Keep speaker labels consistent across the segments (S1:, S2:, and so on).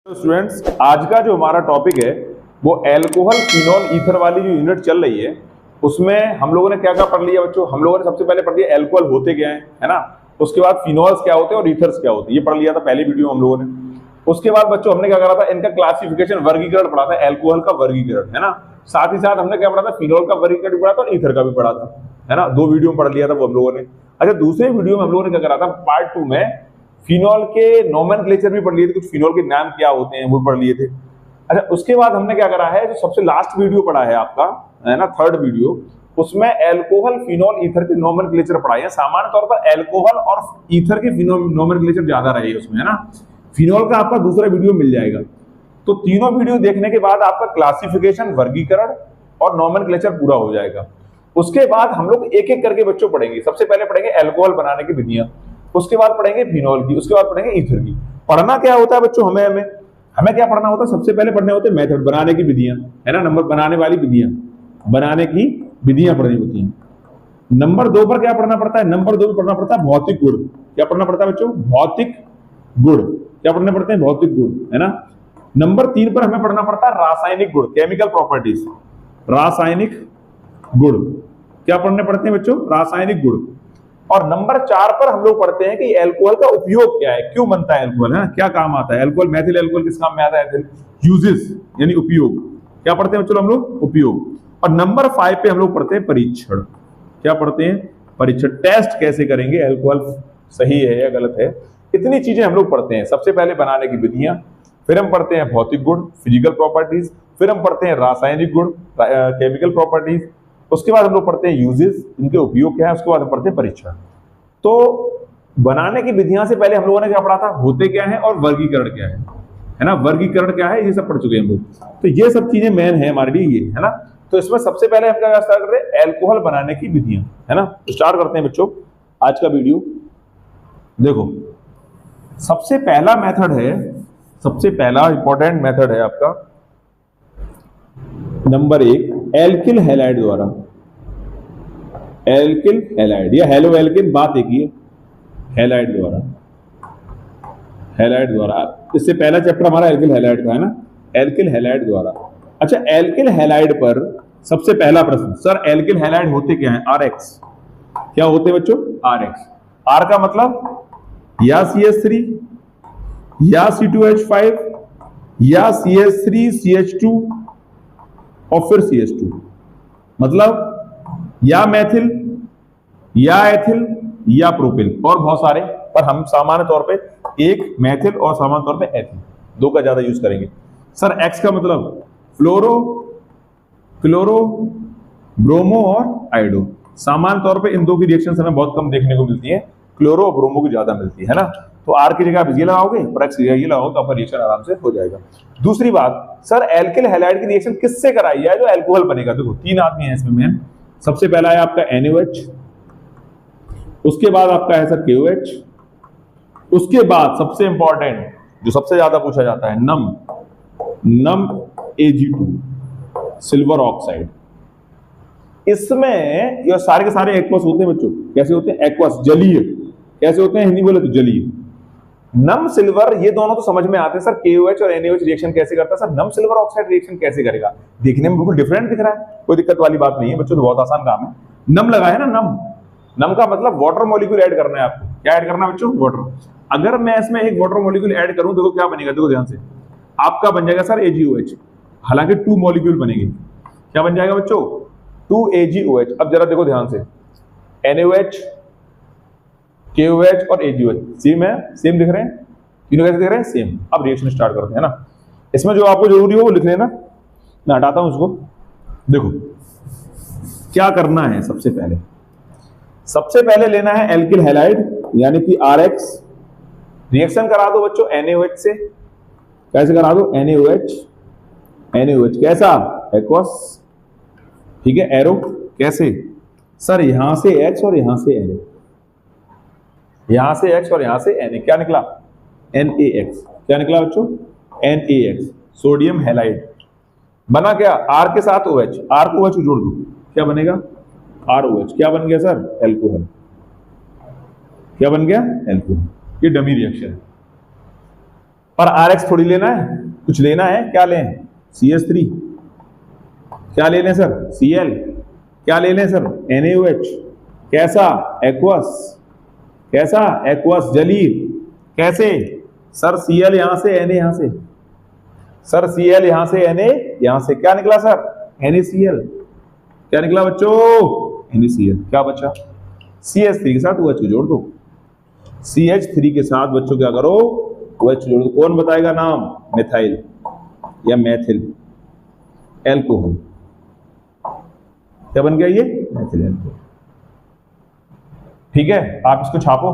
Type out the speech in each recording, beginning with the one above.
S1: तो स्टूडेंट्स, आज का जो हमारा टॉपिक है वो अल्कोहल फिनोल ईथर वाली जो यूनिट चल रही है उसमें हम लोगों ने क्या क्या पढ़ लिया बच्चों। हम लोगों ने सबसे पहले पढ़ लिया अल्कोहल होते क्या है ना। उसके बाद फिनोल्स क्या होते हैं और ईथर्स क्या होते हैं, ये पढ़ लिया था पहले वीडियो हम लोगों ने। उसके बाद बच्चों हमने क्या करा था, इनका क्लासिफिकेशन वर्गीकरण पढ़ा था, अल्कोहल का वर्गीकरण है ना। साथ ही साथ हमने क्या पढ़ा था, फिनोल का वर्गीकरण भी पढ़ा था और ईथर का भी पढ़ा था, है ना। दो वीडियो में पढ़ लिया था वो हम लोगों ने। अच्छा, दूसरे वीडियो में हम लोगों ने क्या करा था, पार्ट 2 में फिनोल के नोमेनक्लेचर भी पढ़ लिए थे, कुछ फिनोल के नाम क्या होते हैं वो पढ़ लिए थे। अच्छा, उसके बाद हमने क्या करा है, जो सबसे लास्ट वीडियो पढ़ा है आपका, है ना, थर्ड वीडियो, उसमें अल्कोहल फिनोल ईथर के नोमेनक्लेचर पढ़ाए हैं। सामान्य तौर पर अल्कोहल और ईथर के नोमेनक्लेचर ज्यादा रहे उसमें, है ना। फिनोल का आपका दूसरा वीडियो मिल जाएगा। तो तीनों वीडियो देखने के बाद आपका क्लासिफिकेशन, वर्गीकरण और नोमेनक्लेचर पूरा हो जाएगा। उसके बाद हम लोग एक एक करके बच्चों पढ़ेंगे। सबसे पहले पढ़ेंगे अल्कोहल बनाने की विधियां, उसके बाद पढ़ेंगे फिनोल की, उसके बाद पढ़ेंगे ईथर की। पढ़ना क्या होता है बच्चों, हमें क्या पढ़ना होता है, सबसे पहले पढ़ने होते हैं मेथड, बनाने की विधियां, है ना। नंबर बनाने वाली विधियां, बनाने की विधियां पढ़नी होती हैं। नंबर 2 पर क्या पढ़ना पड़ता है, नंबर 2 पर पढ़ना पड़ता है भौतिक गुण। क्या पढ़ना पड़ता है बच्चों, भौतिक गुण। क्या पढ़ने पड़ते हैं, भौतिक गुण, है ना। नंबर 3 पर हमें पढ़ना पड़ता है रासायनिक गुण, केमिकल प्रॉपर्टीज, रासायनिक गुण। क्या पढ़ने पड़ते हैं बच्चों, रासायनिक गुण। और नंबर 4 पर हम लोग पढ़ते हैं कि अल्कोहल का उपयोग क्या है, क्यों बनता है अल्कोहल, है ना, क्या काम आता है अल्कोहल, मैथिल अल्कोहल किस काम में आता है, यूजेस यानी उपयोग। क्या पढ़ते हैं बच्चों हम लोग, उपयोग। और नंबर 5 पे हम लोग पढ़ते हैं परीक्षण। क्या पढ़ते हैं, परीक्षण, टेस्ट कैसे करेंगे अल्कोहल सही है या गलत है, इतनी चीजें हम लोग पढ़ते हैं। सबसे पहले बनाने की विधियां, फिर हम पढ़ते हैं भौतिक गुण, फिजिकल प्रॉपर्टीज, फिर हम पढ़ते हैं रासायनिक गुण, केमिकल प्रॉपर्टीज, उसके बाद हम लोग पढ़ते हैं यूजेस, इनके उपयोग क्या है, उसके बाद हम पढ़ते हैं परीक्षण। तो बनाने की विधियां से पहले हम लोगों ने क्या पढ़ा था, होते क्या है और वर्गीकरण क्या है ना, वर्गीकरण क्या है, ये सब पढ़ चुके हैं हम लोग। तो ये सब चीजें मेन है हमारे लिए, ये है ना। तो इसमें सबसे पहले हम क्या स्टार्ट कर रहे हैं, अल्कोहल बनाने की विधियां, है ना। तो स्टार्ट करते हैं बच्चों आज का वीडियो। देखो, सबसे पहला मेथड है, सबसे पहला इंपॉर्टेंट मेथड है आपका नंबर 1, एल्किल हैलाइड द्वारा। एल्किल हैलाइड या हेलो एल्किन, बात एक ही है, हैलाइड द्वारा, हैलाइड द्वारा। इससे पहला चैप्टर हमारा एल्किल हैलाइड का है ना, एल्किल हैलाइड द्वारा। अच्छा, एल्किल हैलाइड पर सबसे पहला प्रश्न, सर एल्किल हैलाइड होते क्या हैं, आरएक्स। क्या होते हैं बच्चों, आरएक्स। आर का मतलब या CH3 या C2H5 या CH3CH2 और फिर CH2, मतलब या मैथिल या एथिल या प्रोपिल और बहुत सारे, पर हम सामान्य तौर पे एक मैथिल और सामान्य तौर पे एथिल, दो का ज्यादा यूज करेंगे। सर एक्स का मतलब फ्लोरो, क्लोरो, ब्रोमो और आइडो। सामान्य तौर पे इन दो की रिएक्शन हमें बहुत कम देखने को मिलती है, क्लोरो और ब्रोमो की ज्यादा मिलती है ना। तो आर की जगह आप ये लगाओगे और एक्स की जगह ये लगाओगे तो आपका रिएक्शन आराम से हो जाएगा। दूसरी बात, सर एल्किल हैलाइड की रिएक्शन किससे कराई है जो अल्कोहल बनेगा। देखो 3 आदमी हैं इसमें मेन। सबसे पहला है आपका NaOH, उसके बाद आपका है सर KOH, उसके बाद सबसे इंपॉर्टेंट जो सबसे ज्यादा पूछा जाता है, नम Ag2, सिल्वर ऑक्साइड। इसमें ये सारे के सारे एक्वस होते हैं बच्चों। कैसे होते हैं, एक्वस, जलीय। कैसे होते हैं, हिंदी बोले तो जलीय। नम सिल्वर, ये दोनों तो समझ में आते हैं। सर KOH और NaOH रिएक्शन कैसे करता है, सर नम सिल्वर ऑक्साइड रिएक्शन कैसे करेगा। देखने में बिल्कुल डिफरेंट दिख रहा है, कोई दिक्कत वाली बात नहीं है बच्चों, तो बहुत आसान काम है। नम लगा है ना, नम का मतलब वाटर मॉलिक्यूल ऐड करना है आपको। क्या ऐड करना है बच्चों, वाटर। अगर मैं इसमें एक वाटर मॉलिक्यूल ऐड करूं तो क्या बनेगा, देखो ध्यान से, आपका बन जाएगा सर AgOH, हालांकि 2 मॉलिक्यूल बनेंगे। क्या बन जाएगा बच्चों, 2 AgOH। अब जरा देखो ध्यान से, NaOH, KOH और AgOH सेम है, सेम दिख रहे हैं, तीनों कैसे दिख रहे हैं, सेम। अब रिएक्शन स्टार्ट करते हैं ना। इसमें जो आपको जरूरी हो वो लिख लेना, मैं हटाता हूं उसको। देखो क्या करना है, सबसे पहले लेना है एल्किल हैलाइड यानी कि RX। रिएक्शन करा दो बच्चों NaOH से। कैसे करा दो, NaOH कैसा, एक्वस, ठीक है, एरो। कैसे, सर यहां से X और यहां से Na, यहां से X और यहां से Na, क्या निकला, NaX। क्या निकला बच्चों, NaX, सोडियम हैलाइड। बना क्या, R के साथ OH, R को OH जोड़ दो, क्या बनेगा, ROH। क्या बन गया सर, एल्कोहल। क्या बन गया, एल्कोहल। ये डमी रिएक्शन है। पर RX थोड़ी लेना है, कुछ लेना है, क्या लें? CH3। क्या ले लें सर? Cl। क्या ले लें सर? NaOH। कैसा? एक्वस। कैसा? एक्वस, जलीय। कैसे सर? Cl यहां से, Na यहां से। सर Cl यहां से, Na यहां से, क्या निकला सर? NaCl। क्या निकला बच्चों? NaCl। क्या बचा? CH3 के साथ OH जोड़ दो। CH3 के साथ बच्चों क्या करो? OH जोड़ दो। कौन बताएगा नाम? मिथाइल या मैथिल एल्कोहल। क्या बन गया ये? मैथिल एल्कोहल। ठीक है, आप इसको छापो,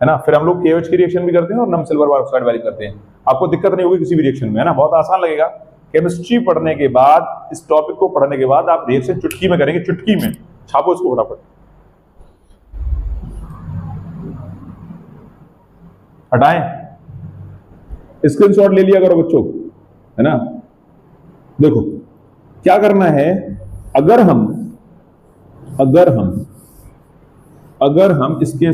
S1: है ना। फिर हम लोग KOH की रिएक्शन भी करते हैं और नम सिल्वर ऑक्साइड वाली करते हैं। आपको दिक्कत नहीं होगी किसी भी रिएक्शन में, है ना, बहुत आसान लगेगा। केमिस्ट्री पढ़ने के बाद, इस टॉपिक को पढ़ने के बाद आप रिएक्शन चुटकी में करेंगे, चुटकी में। छापो इसको फटाफट, हटाएं, स्क्रीनशॉट ले लिया करो बच्चों, है ना। देखो क्या करना है, अगर हम इसके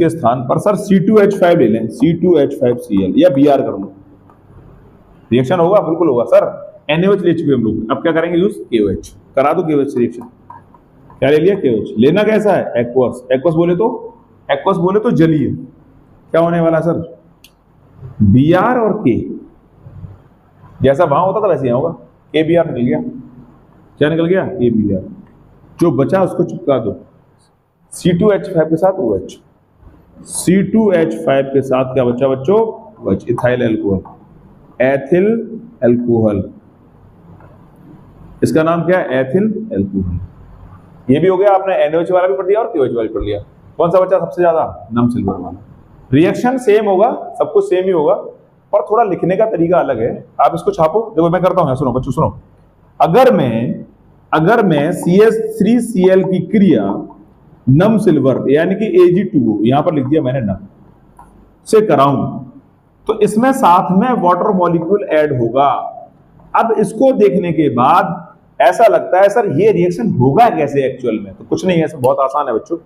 S1: स्थान पर सर C2H5 ले लें, C2H5Cl या Br कर लो, रिएक्शन होगा, बिल्कुल होगा सर। NaOH ले चुके हम लोग, अब क्या करेंगे? Use KOH। करा दो KOH रिएक्शन। क्या ले लिया? KOH। लेना कैसा है? एक्वस। एक्वस बोले तो जलीय। क्या होने वाला सर? Br और K, जैसा वहां होता था वैसे यहां होगा। KBr निकल गया। क्या निकल गया? KBr। जो बचा उसको चिपका दो C2H5 के साथ OH। C2H5 के साथ क्या बचा बच्चों? OH, ethyl alcohol, ethyl alcohol. इसका नाम क्या है? Ethyl alcohol. ये भी हो गया। आपने NaOH वाला भी पढ़ लिया और KOH वाला भी पढ़ लिया। कौन सा बचा सबसे ज्यादा? नम सिल्वर वाला। रिएक्शन सेम होगा, सब कुछ सेम ही होगा, पर थोड़ा लिखने का तरीका अलग है। आप इसको छापो। देखो मैं करता हूं, सुनो बच्चों, सुनो। अगर मैं CH3Cl की क्रिया नम सिल्वर यानी कि Ag2O, यहां पर लिख दिया मैंने नम, से कराऊं, तो इसमें साथ में वाटर मॉलिक्यूल ऐड होगा। अब इसको देखने के बाद ऐसा लगता है सर ये रिएक्शन होगा कैसे एक्चुअल में? तो कुछ नहीं है, बहुत आसान है बच्चों।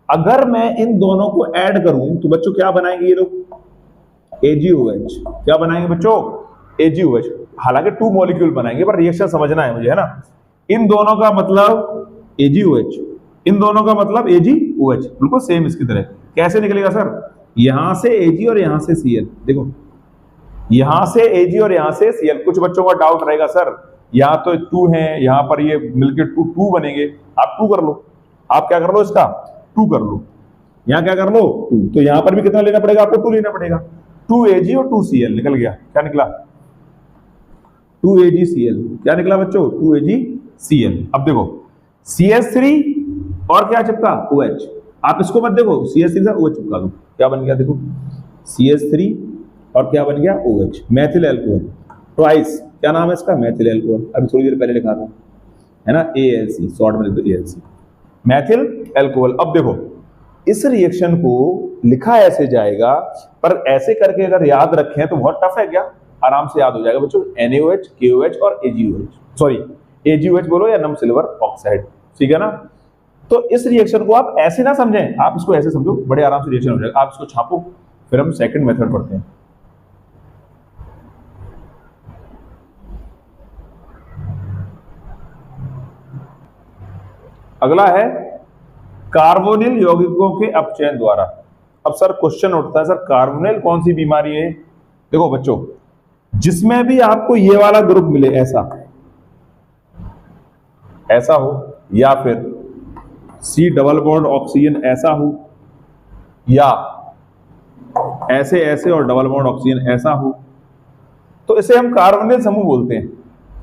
S1: अगर मैं इन दोनों को ऐड करूं तो बच्चों क्या बनाएंगे ये लोग? AgOH। क्या बनाएंगे बच्चों? AgOH। हालांकि 2 मॉलिक्यूल बनाएंगे, पर रिएक्शन समझना है मुझे, है ना। इन दोनों का मतलब AgOH, इन दोनों का मतलब AgOH, बिल्कुल सेम इसकी तरह। कैसे निकलेगा सर? यहां से Ag और यहां से Cl। देखो यहां से Ag और यहां से Cl। कुछ बच्चों का डाउट रहेगा सर यहां तो 2 है, यहां पर ये मिलकर 2 बनेंगे। आप 2 कर लो, आप क्या कर लो, इसका 2 कर लो, यहां क्या कर लो 2। तो यहां पर भी कितना लेना पड़ेगा आपको? 2 लेना पड़ेगा। 2 Ag और 2 Cl निकल गया। क्या निकला? 2 AgCl। क्या निकला बच्चों? 2 AgCl। अब देखो CH3 और क्या चिपका? OH। आप इसको मत देखो, CH3 से OH चिपका दो। क्या बन गया? देखो CH3 और क्या बन गया? OH, Maithil alcohol twice. क्या नाम है इसका? मैथिल एल्कोहल। अभी थोड़ी देर पहले लिखा था, है ना, ALC, शॉर्ट में लिख दो ALC, मैथिल एल्कोहल। अब देखो इस रिएक्शन को लिखा ऐसे जाएगा, पर ऐसे करके अगर याद रखें तो बहुत टफ है क्या? आराम से याद हो जाएगा बच्चों। NaOH, KOH और AgOH, सॉरी AgOH बोलो या नम सिल्वर ऑक्साइड, ठीक है ना। तो इस रिएक्शन को आप ऐसे ना समझें, आप इसको ऐसे समझो, बड़े आराम से रिएक्शन हो जाएगा। आप इसको छापो, फिर हम सेकंड मेथड पढ़ते हैं। अगला है कार्बोनिल यौगिकों के अपचयन द्वारा। अब सर क्वेश्चन उठता है, सर कार्बोनिल कौन सी बीमारी है? देखो बच्चों, जिसमें भी आपको ये वाला ग्रुप मिले, ऐसा हो, या फिर C डबल बॉन्ड ऑक्सीजन ऐसा हो, या ऐसे ऐसे और डबल बॉन्ड ऑक्सीजन ऐसा हो, तो इसे हम कार्बोनिल समूह बोलते हैं।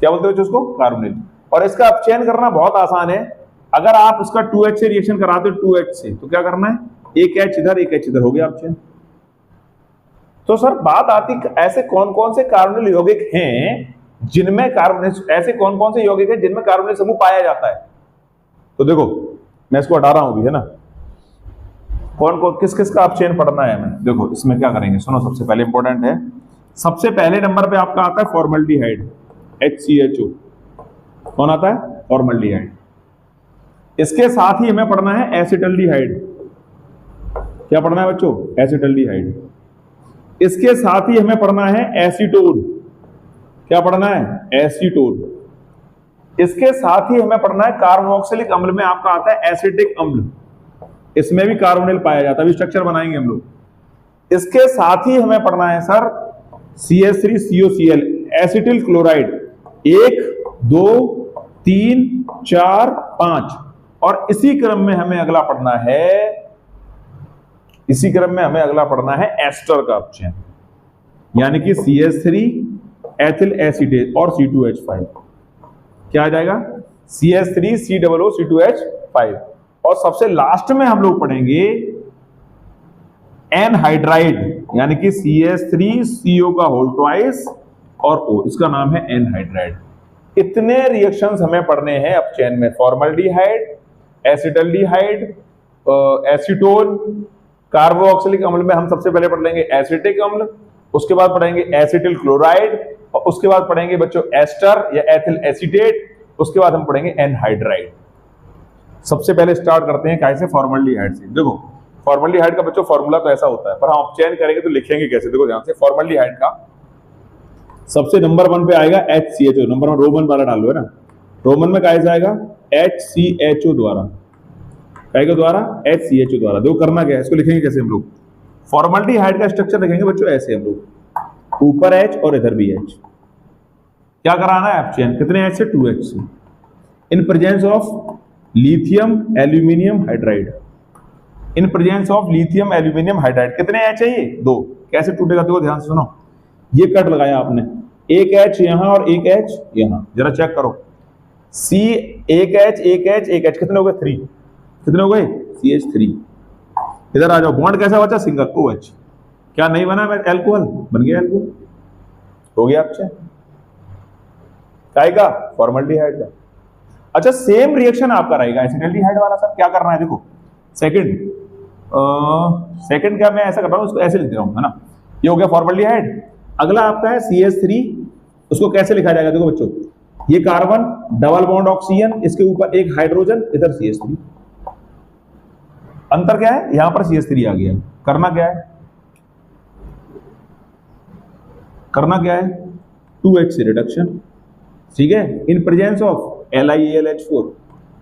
S1: क्या बोलते हैं उसको? कार्बोनिल। और इसका अपचयन करना बहुत आसान है। अगर आप इसका 2H से रिएक्शन कराते हो, 2H से, तो क्या करना है? एक H इधर एक H इधर, हो गया अपचयन। तो सर बात आती ऐसे कौन कौन से कार्बोनिल यौगिक हैं जिनमें कार्बोनिल, ऐसे कौन कौन से यौगिक हैं जिनमें कार्बोनिल समूह पाया जाता है? तो देखो मैं इसको हटा रहा हूं भी, है ना। कौन कौन किस किस का अपचयन पढ़ना है हमें? देखो इसमें क्या करेंगे, सुनो, सबसे पहले इंपॉर्टेंट है, सबसे पहले नंबर पे आपका आता है फॉर्मल्डिहाइड, HCHO। कौन आता है? फॉर्मल्डिहाइड। इसके साथ ही हमें पढ़ना है एसिटल्डिहाइड, क्या पढ़ना है बच्चों? एसिटल्डिहाइड। इसके साथ ही हमें पढ़ना है एसीटोन। क्या पढ़ना है? एसीटोन। इसके साथ ही हमें पढ़ना है कार्बोक्सिलिक अम्ल में आपका आता है एसिटिक अम्ल। इसमें भी कार्बोनिल पाया जाता है, अभी स्ट्रक्चर बनाएंगे हम लोग। इसके साथ ही हमें पढ़ना है सर CH3COCl एसिटिल क्लोराइड, 1 2 3 4 5। और इसी क्रम में हमें अगला पढ़ना है एस्टर का ऑप्शन, यानी कि CH3 एथिल एसीटेट और C2H5। क्या आ जाएगा? CH3COO-C2H5। और सबसे लास्ट में हम लोग पढ़ेंगे एनहाइड्राइड, यानी कि CH3CO का होल ट्वाइस और O, इसका नाम है एनहाइड्राइड। इतने रिएक्शंस हमें पढ़ने हैं अब चेन में, फॉर्मल्डिहाइड, एसिटल्डिहाइड, एसीटोन। कार्बोक्सिलिक अम्ल में हम सबसे पहले पढ़ लेंगे एसिटिक अम्ल, उसके बाद पढ़ेंगे एसिटिल क्लोराइड, और उसके बाद पढ़ेंगे बच्चों एस्टर या एथिल एसीटेट, उसके बाद हम पढ़ेंगे एनहाइड्राइड। सबसे पहले स्टार्ट करते हैं कैसे? फॉर्मल्डिहाइड से। देखो फॉर्मल्डिहाइड का बच्चों फॉर्मूला तो ऐसा होता है, पर हम चेन करेंगे तो लिखेंगे कैसे? देखो ध्यान से, फॉर्मल्डिहाइड का सबसे नंबर 1 पे आएगा HCHO, नंबर 1 रोमन वाला डालो है ना, रोमन में कैसे आएगा? HCHO द्वारा, HCHO द्वारा। देखो करना क्या है, इसको लिखेंगे कैसे हम लोग? फॉर्मल्डिहाइड का स्ट्रक्चर लिखेंगे बच्चों ऐसे हम लोग, ऊपर H और इधर भी H। क्या कराना है? चेन कितने H से? 2H से। In presence of lithium aluminium hydride, in presence of lithium aluminium hydride. कितने H चाहिए? 2। कैसे टूटेगा? देखो ध्यान से सुनो, ये कट लगाया आपने, एक H यहां और एक H यहां, जरा चेक करो। C एक H कितने हो गए? 3। कितने हो गए? CH3। इधर आ जाओ, बॉन्ड कैसा बचा? Single OH। क्या नहीं बना? एल्कोहल बन गया, एल्कोहल हो गया आपसे। काय का? फॉर्मल्डिहाइड का। अच्छा, सेम रिएक्शन आपका रहेगा एसिटल्डिहाइड वाला। सर क्या करना है? देखो सेकंड क्या मैं ऐसा कर रहा हूं, उसको ऐसे लिख दे रहा हूं, है ना। ये हो गया फॉर्मल्डिहाइड। अगला आपका है CH3, उसको कैसे लिखा जाएगा? देखो बच्चों, ये कार्बन डबल बॉन्ड ऑक्सीजन, इसके ऊपर एक हाइड्रोजन, इधर CH3। अंतर क्या है? यहां पर CH3 आ गया। करना क्या है? 2H से रिडक्शन, ठीक है, in presence of LiAlH4,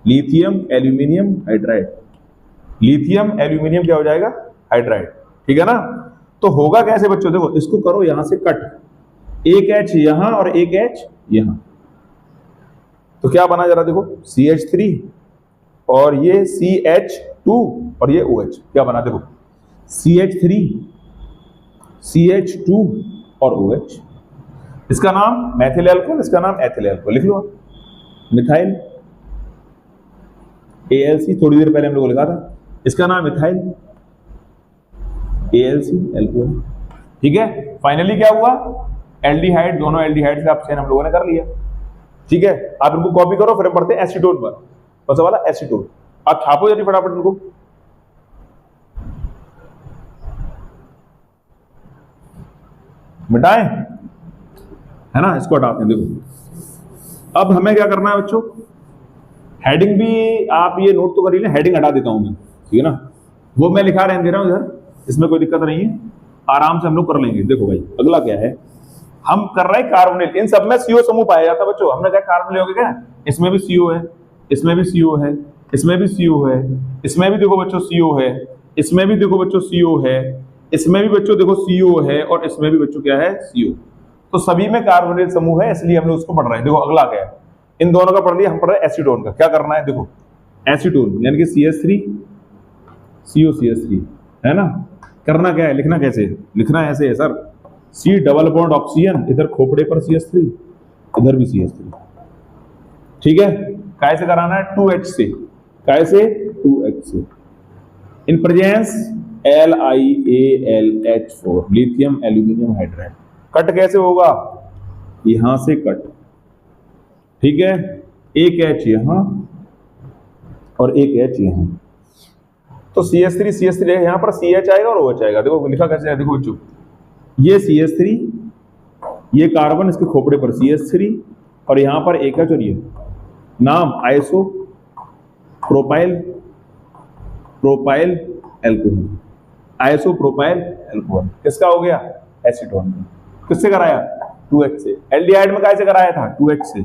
S1: lithium aluminium hydride. Lithium aluminium क्या हो जाएगा? हाइड्राइड, ठीक है ना। तो होगा कैसे बच्चों? देखो इसको करो यहां से कट, एक H यहां और एक H यहां, तो क्या बना जरा देखो, CH3 और ये CH2 और ये OH। क्या बना? देखो CH3 CH2 और OH। इसका नाम मैथिल एल्कोहल, इसका नाम एथिल एल्कोहल। लिख लो आप, मिथाइल ALC, थोड़ी देर पहले हम लोगों ने लिखा था, इसका नाम मिथाइल ALC एल्कोहल, ठीक है। फाइनली क्या हुआ? एल्डिहाइड, दोनों एल्डिहाइड का ऑप्शन हम लोगों ने कर लिया, ठीक है। आप इनको कॉपी करो, फिर हम पढ़ते हैं एसीटोन पर। कौन सा वाला? एसीटोन। आप छापो जल्दी फटाफट इनको, मिटाएं, है ना, इसको हटाते हैं। देखो अब हमें क्या करना है बच्चों, हेडिंग भी आप ये नोट तो कर लीजिए, हेडिंग हटा देता हूं मैं, ठीक है ना, वो मैं लिखा रहने दे रहा हूं इधर, इसमें कोई दिक्कत नहीं है, आराम से हम लोग कर लेंगे। देखो भाई अगला क्या है, हम कर रहे हैं कार्बोनिल। इन सब में CO समूह पाया जाता है बच्चों। हमने क्या कार्बोनिल हो गया, इसमें भी CO है, इसमें भी CO है, इसमें भी CO है, इसमें भी देखो बच्चों CO है, इसमें भी देखो बच्चों CO है, इसमें भी बच्चों देखो CO है, और इसमें भी बच्चों क्या है? CO। तो सभी में कार्बोनिल समूह है, इसलिए हम लोग उसको पढ़ रहे हैं। देखो अगला क्या है, इन दोनों का पढ़ लिया, हम पढ़ रहे हैं एसीटोन का। क्या करना है? देखो एसीटोन यानी कि CH3 COCH3, है ना। करना क्या है? लिखना कैसे? लिखना ऐसे है sir, C double bond oxygen, इधर खोपड़े पर CH3, इधर भी CH3, ठीक है। कैसे कराना है? 2H से। कैसे? 2H से। In presence LiAlH4, lithium aluminium hydride. Cut कैसे होगा? यहां से कट, ठीक है, एक H यहां और एक H यहां, तो CH3 यहां पर CH आएगा और OH आएगा। देखो लिखा कैसे है, देखो बच्चों, ये CH3, ये कार्बन, इसके खोपड़े पर CH3 और यहां पर एक H, और ये नाम iso propyl alcohol, isopropyl alcohol. किसका हो गया? एसीटोन का। किससे कराया? 2H से। एल्डिहाइड में कैसे कराया था? 2H से।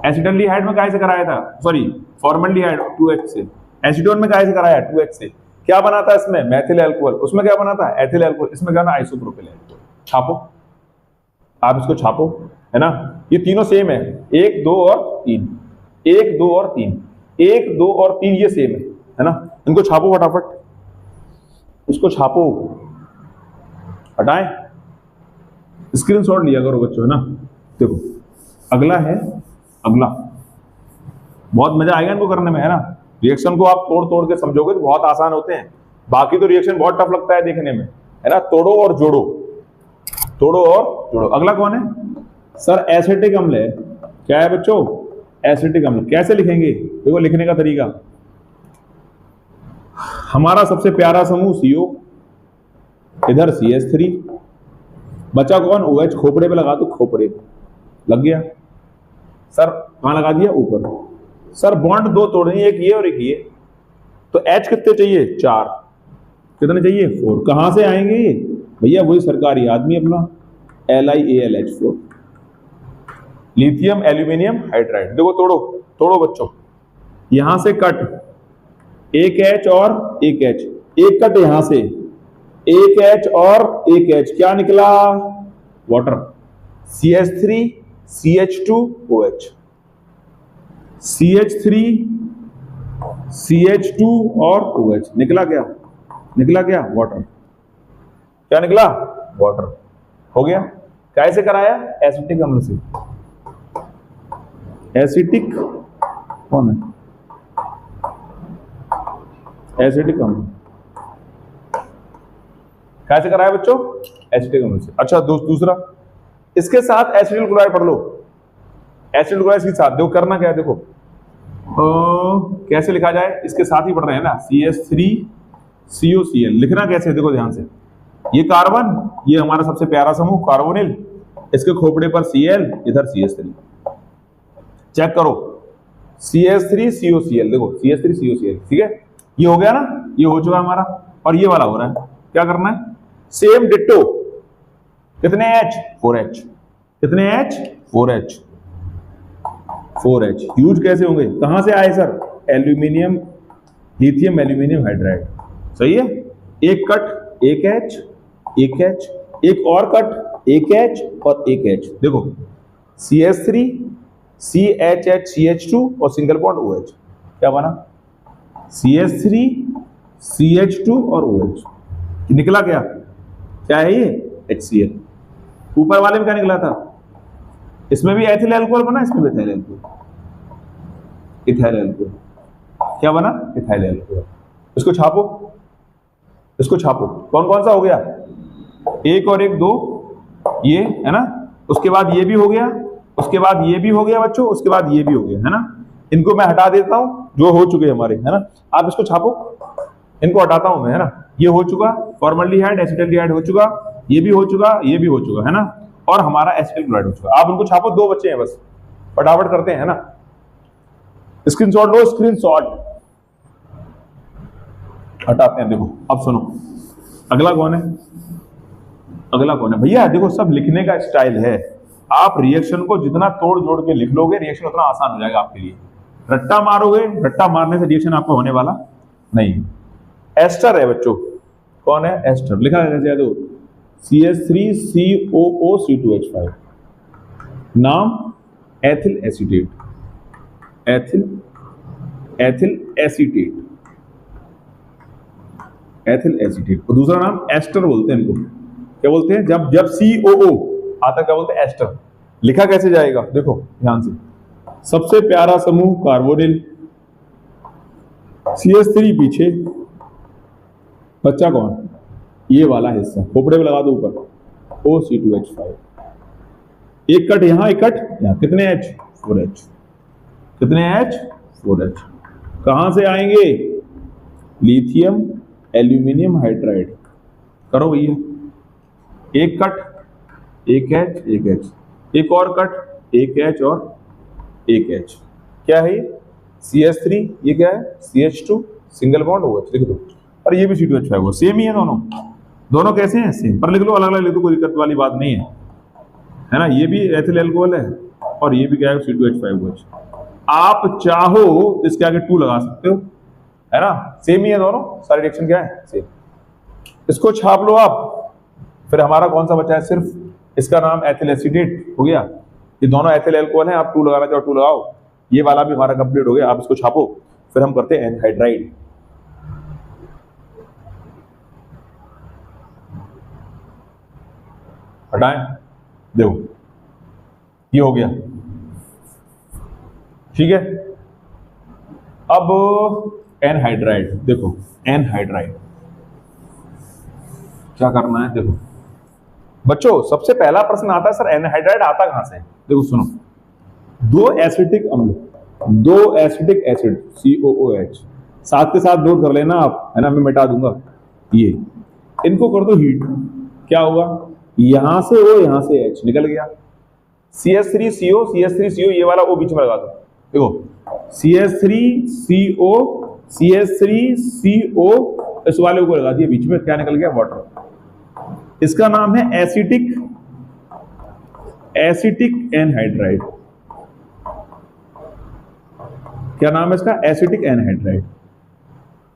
S1: एसिटल्डिहाइड में कैसे कराया था? सॉरी, फॉर्मल्डिहाइड 2H से। एसीटोन में कैसे कराया? 2H से। क्या बना था इसमें? Methyl alcohol. उसमें क्या बना था? Ethyl alcohol. इसमें क्या ना? Isopropyl alcohol. छापो, आप इसको छापो, है ना। ये तीनों सेम है, 1 2 और 3, 1 2 और 3, 1 2 और 3 ये सेम है ना। इनको छापो फटाफट, इसको छापो, हटाएं, स्क्रीनशॉट लिया करो बच्चों, है ना। देखो अगला है, अगला बहुत मजा आएगा इनको करने में, है ना। रिएक्शन को आप तोड़ तोड़ के समझोगे तो बहुत आसान होते हैं, बाकी तो रिएक्शन बहुत टफ लगता है देखने में, है ना। तोड़ो और जोड़ो, तोड़ो और जोड़ो। अगला कौन है सर? एसिटिक अम्ल है। क्या है बच्चों? एसिटिक अम्ल। कैसे लिखेंगे? देखो लिखने का तरीका, हमारा सबसे प्यारा समूह CO, इधर CH3, बचा कौन? OH। खोपड़े पे लगा दो, खोपड़े पे लग गया सर। कहां लगा दिया? ऊपर। सर बॉन्ड दो तोड़नी, एक ये और एक ये, तो H कितने चाहिए? 4। कितने चाहिए? 4। कहां से आएंगे ये भैया? वही सरकारी आदमी अपना, LiAlH4, लिथियम एल्यूमिनियम हाइड्राइड। देखो तोड़ो, तोड़ो बच्चों, यहां से कट, एक H और एक H, एक कट यहां से, एक H और एक H, क्या निकला? Water. CH3 CH2 OH, CH3 CH2 और OH, निकला क्या? निकला क्या? वाटर। क्या निकला? वाटर। हो गया। कैसे कराया? एसिटिक अम्ल से। एसिटिक कौन है? एसिटिक अम्ल कैसे कराया बच्चों? एसिटिक अम्ल से। अच्छा दूसरा, इसके साथ एसिटिल क्लोराइड पढ़ लो। एसिटिल क्लोराइड के साथ देखो करना क्या है, देखो कैसे लिखा जाए, इसके साथ ही पढ़ रहे हैं ना। CH3COCl लिखना कैसे? देखो ध्यान से, ये कार्बन, ये हमारा सबसे प्यारा समूह कार्बोनिल, इसके खोपड़े पर Cl, इधर CH3। चेक करो, CH3COCl, देखो CH3COCl, ठीक है। ये हो गया ना, ये हो चुका हमारा, और ये वाला हो रहा है। क्या करना है? Same ditto. कितने H? 4H। कितने H? 4H। 4H यूज कैसे होंगे? कहां से आए sir? Aluminium, lithium aluminium hydride. सही है। एक कट, एक H, एक H, एक और कट, एक H और एक H। देखो CH3 CHH CH2 और सिंगल बॉन्ड OH, क्या बना? CH3 CH2 और OH। निकला क्या? क्या है ये? HCl। ऊपर वाले में क्या निकला था? इसमें भी एथिल अल्कोहल बना, इसमें भी इथाइल अल्कोहल। इथाइल अल्कोहल क्या बना? Ethyl alcohol. इसको छापो, इसको छापो। कौन कौन सा हो गया? एक और एक, 2, ये है ना। उसके बाद ये भी हो गया, उसके बाद ये भी हो गया बच्चों, उसके बाद ये भी हो गया, है ना। इनको मैं हटा देता हूं, जो हो चुके हमारे, है ना। आप इसको छापो, इनको हटाता हूं मैं, है ना। ये हो चुका फॉर्मल्डिहाइड, एसिटल्डिहाइड हो चुका, ये भी हो चुका, ये भी हो चुका, है ना। और हमारा एसिटिल क्लोराइड हो चुका। आप इनको छापो, 2 बच्चे हैं बस, फटाफट करते हैं, है ना। स्क्रीनशॉट लो, स्क्रीनशॉट हटाते हैं। देखो अब सुनो, अगला कौन है? अगला कौन है भैया? देखो सब लिखने का स्टाइल है, आप रिएक्शन को जितना तोड़ जोड़ के लिख लोगे, रिएक्शन उतना आसान हो जाएगा आपके लिए। रट्टा मारोगे, रट्टा मारने से रिएक्शन आपको होने वाला नहीं। एस्टर है बच्चों। कौन है? एस्टर। लिखा है कैसे? दो CH3COOC2H5, नाम ethyl acetate, ethyl acetate, ethyl acetate. और दूसरा नाम एस्टर बोलते हैं इनको। क्या बोलते हैं? जब COO आता क्या बोलते हैं? एस्टर। लिखा कैसे जाएगा? देखो ध्यान से, सबसे प्यारा समूह कार्बोनिल, CH3 पीछे, बच्चा कौन? ये वाला हिस्सा, खोपड़े पे लगा दो ऊपर, OC2H5। एक कट यहां, एक कट यहां। कितने H? 4H। कितने H? 4H। कहां से आएंगे? Lithium aluminium hydride. करो भैया, एक कट, एक H, एक H, एक और कट, एक H और एक H। क्या है ये? CH3, ये क्या है? CH2 single bond OH। लिख दो, और ये भी C2H5 हुआ, सेम ही है दोनों। दोनों कैसे हैं? सेम, पर लिख लो अलग अलग लिख दो, कोई दिक्कत वाली बात नहीं है ना। ये भी एथिल एल्कोहल है और ये भी क्या है? C2H5OH। आप चाहो तो इसके आगे 2 लगा सकते हो, है ना, सेम ही है दोनों, सारे रिएक्शन क्या है? सेम। इसको छाप लो आप। फिर हमारा कौन सा बचा है? सिर्फ इसका नाम एथिल एसीटेट हो गया। ये दोनों एथिल एल्कोहल हैं, आप 2 लगाना चाहो 2 लगाओ। ये वाला भी हमारा कंप्लीट हो गया, आप इसको छापो। फिर हम करते हैं एनहाइड्राइड। हटाएं, देखो ये हो गया, ठीक है। अब एनहाइड्राइड, देखो एनहाइड्राइड क्या करना है? देखो बच्चों, सबसे पहला प्रश्न आता है सर एनहाइड्राइड आता कहां से? देखो सुनो, 2 एसिटिक अम्ल, 2 एसिटिक एसिड COOH, साथ के साथ नोट कर लेना आप, है ना, मैं मिटा दूंगा। ये इनको कर दो हीट, क्या होगा? यहां से O, यहां से H निकल गया। CH3CO, CH3CO, ये वाला O बीच में लगा दो। देखो CH3CO, CH3CO, इस वाले को लगा दिया बीच में, क्या निकल गया? वाटर। इसका नाम है एसिटिक एनहाइड्राइड। क्या नाम है इसका? Acetic anhydride.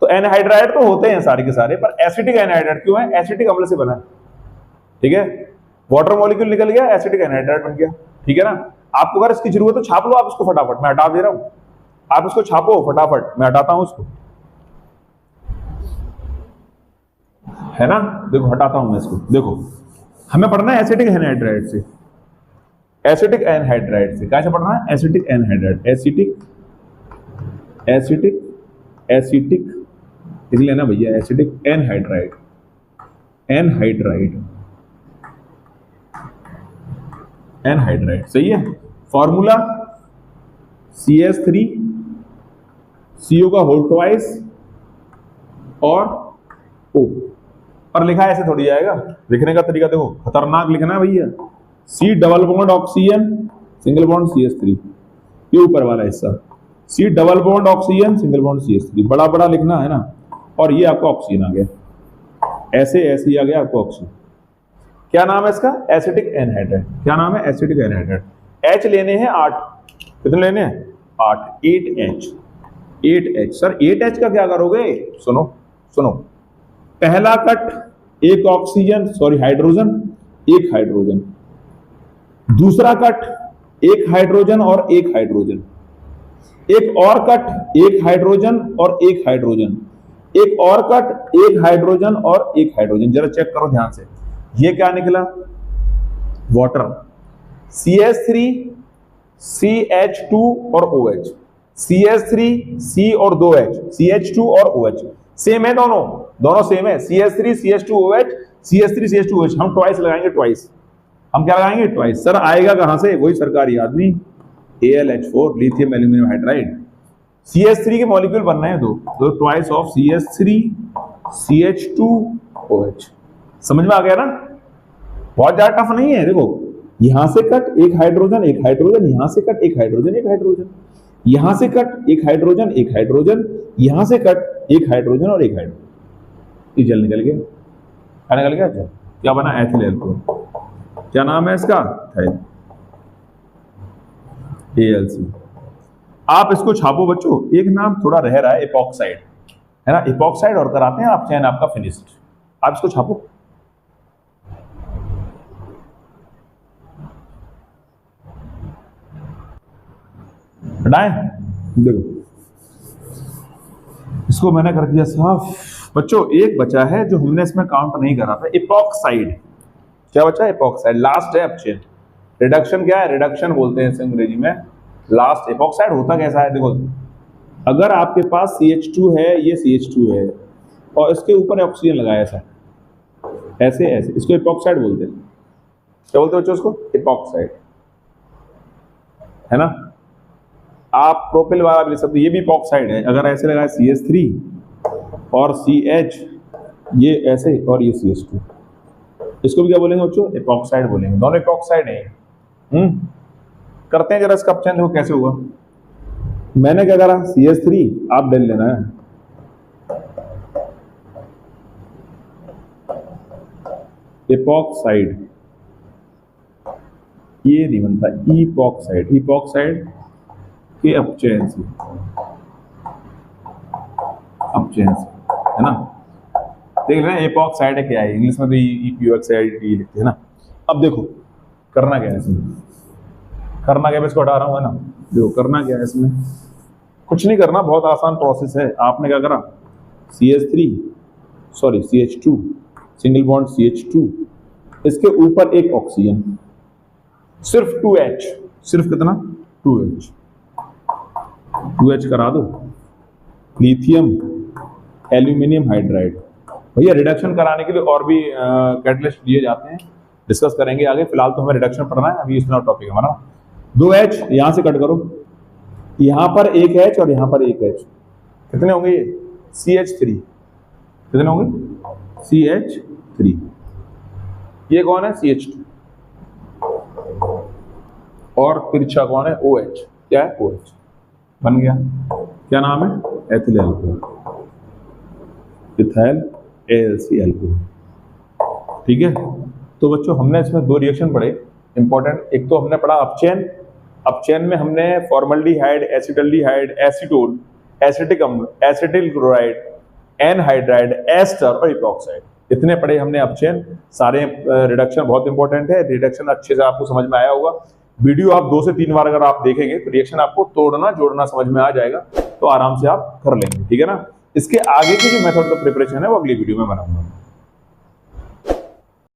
S1: तो एनहाइड्राइड तो होते हैं सारे के सारे, पर एसिटिक एनहाइड्राइड क्यों है? एसिटिक अम्ल से बना है, ठीक है। वाटर मॉलिक्यूल निकल गया, एसिटिक एनहाइड्राइड बन गया, ठीक है ना। आपको अगर इसकी जरूरत है तो छाप लो आप इसको फटाफट, मैं हटा दे रहा हूं। आप इसको छापो फटाफट, मैं हटाता हूं इसको, है ना। देखो हटाता हूं मैं इसको। देखो हमें पढ़ना है एसिटिक एनहाइड्राइड से, एसिटिक एनहाइड्राइड से कैसे पढ़ना है? Acetic anhydride, acetic acetic acetic लिख लेना भैया, एसिटिक एनहाइड्राइड, एनहाइड्राइड, एनहाइड्राइड, सही है। फॉर्मूला CH3 CO का होल ट्वाइस और O, पर लिखा ऐसे थोड़ी जाएगा, लिखने का तरीका देखो, खतरनाक लिखना है भैया। C double bond oxygen single bond CH3, ये ऊपर वाला हिस्सा, C double bond oxygen single bond CH3, बड़ा बड़ा लिखना है ना। और ये आपका ऑक्सीजन आ गया, ऐसे ऐसे ही आ गया आपको ऑक्सीजन। क्या नाम है इसका? Acetic anhydride. क्या नाम है? Acetic anhydride. H लेने हैं 8, कितने लेने हैं? 8, 8H, 8H। सर 8H का क्या करोगे? सुनो सुनो, पहला कट एक ऑक्सीजन, सॉरी हाइड्रोजन, एक हाइड्रोजन। दूसरा कट एक हाइड्रोजन और एक हाइड्रोजन। एक और कट एक हाइड्रोजन और एक हाइड्रोजन। एक और कट एक हाइड्रोजन और एक हाइड्रोजन। जरा चेक करो ध्यान से, ये क्या निकला? वाटर। CH3 CH2 और OH, CH3 C और 2H, CH2 और OH सेम है, दोनों दोनों सेम है। CH3 CH2OH, CH3 CH2OH। हम ट्वाइस लगाएंगे, ट्वाइस। हम क्या लगाएंगे? ट्वाइस। सर आएगा कहां से? वही सरकारी आदमी, AlH4, lithium aluminium hydride. CH3 के मॉलिक्यूल बनना है दो, तो ट्वाइस ऑफ CH3 CH2OH। समझ में आ गया ना? बहुत ज्यादा टफ नहीं है। देखो यहां से कट एक हाइड्रोजन, एक हाइड्रोजन, यहां से कट एक हाइड्रोजन, एक हाइड्रोजन, यहां से कट एक हाइड्रोजन, एक हाइड्रोजन, यहां से कट एक हाइड्रोजन और एक हाइड्रोजन। ये जल निकल गया, क्या निकल गया? जल। क्या बना? Ethyl alcohol. क्या नाम है इसका? AlC। आप इसको छापो बच्चों, एक नाम थोड़ा रह रहा है, एपॉक्साइड, है ना। एपॉक्साइड और कराते हैं आप, चैन आपका फिनिश्ड। आप इसको छापो। हटाएं, देखो इसको मैंने कर दिया साफ। बच्चों एक बचा है जो हमने इसमें काउंट नहीं करा था, एपॉक्साइड। क्या बचा? एपॉक्साइड। लास्ट है अब चेन। रिडक्शन क्या है? रिडक्शन बोलते हैं इसे अंग्रेजी में, लास्ट। एपॉक्साइड होता कैसा है? देखो अगर आपके पास CH2 है, ये CH2 है और इसके ऊपर ऑक्सीजन लगाया ऐसा, ऐसे ऐसे, इसको एपॉक्साइड बोलते हैं। क्या बोलते हैं बच्चों इसको? एपॉक्साइड, है ना। आप प्रोपिल वाला भी लिख सकते, ये भी एपॉक्साइड है। अगर ऐसे लगाए CH3 और CH, ये ऐसे और ये CH2, इसको भी क्या बोलेंगे बच्चों? एपॉक्साइड बोलेंगे। दोनों एपॉक्साइड है। करते हैं जरा इसका ऑप्शन, देखो कैसे हुआ। मैंने क्या करा? CH3 आप डाल लेना है, एपॉक्साइड, ये नहीं बनता, ईपॉक्साइड, ईपॉक्साइड के अपचयन से, अपचयन से, है ना। देख रहे हैं एपॉक्साइड है क्या है, इंग्लिश में तो ईपीओक्साइड लिखते हैं ना। अब देखो करना क्या है इसमें, करना क्या है, इसको हटा रहा हूं, है ना। देखो करना क्या है इसमें, कुछ नहीं करना, बहुत आसान प्रोसेस है। आपने क्या करा, CH2 सिंगल बॉन्ड CH2, इसके ऊपर एक ऑक्सीजन, सिर्फ 2H, सिर्फ कितना 2H करा दो, लिथियम एल्यूमिनियम हाइड्राइड। भैया रिडक्शन कराने के लिए और भी कैटलिस्ट दिए जाते हैं, डिस्कस करेंगे आगे, फिलहाल तो हमें रिडक्शन पढ़ना है, अभी इतना टॉपिक हमारा। 2H यहां से कट करो, यहां पर एक H और यहां पर एक H, कितने होंगे ये CH3, कितने होंगे CH3, ये कौन है CH2, और तिरछा कौन है OH, क्या है OH, बन गया, क्या नाम है ethyl alcohol, ethyl AlC alcohol. ठीक है, तो बच्चों हमने इसमें दो रिएक्शन पढ़े इंपॉर्टेंट, एक तो हमने पढ़ा अपचयन, अपचयन में हमने फॉर्मल्डिहाइड, एसिटल्डिहाइड, एसीटोन, एसिटिक अम्ल, एसिटिल क्लोराइड, एनहाइड्राइड, एस्टर और इपॉक्साइड, इतने पढ़े हमने अपचयन सारे। रिडक्शन बहुत इंपॉर्टेंट है, रिडक्शन अच्छे से आपको समझ में आया होगा। वीडियो आप 2 से 3 बार अगर आप देखेंगे तो रिएक्शन आपको तोड़ना जोड़ना समझ में आ जाएगा, तो आराम से आप कर लेंगे, ठीक है ना। इसके आगे की जो मेथड ऑफ प्रिपरेशन है वो अगली वीडियो में बनाऊंगा।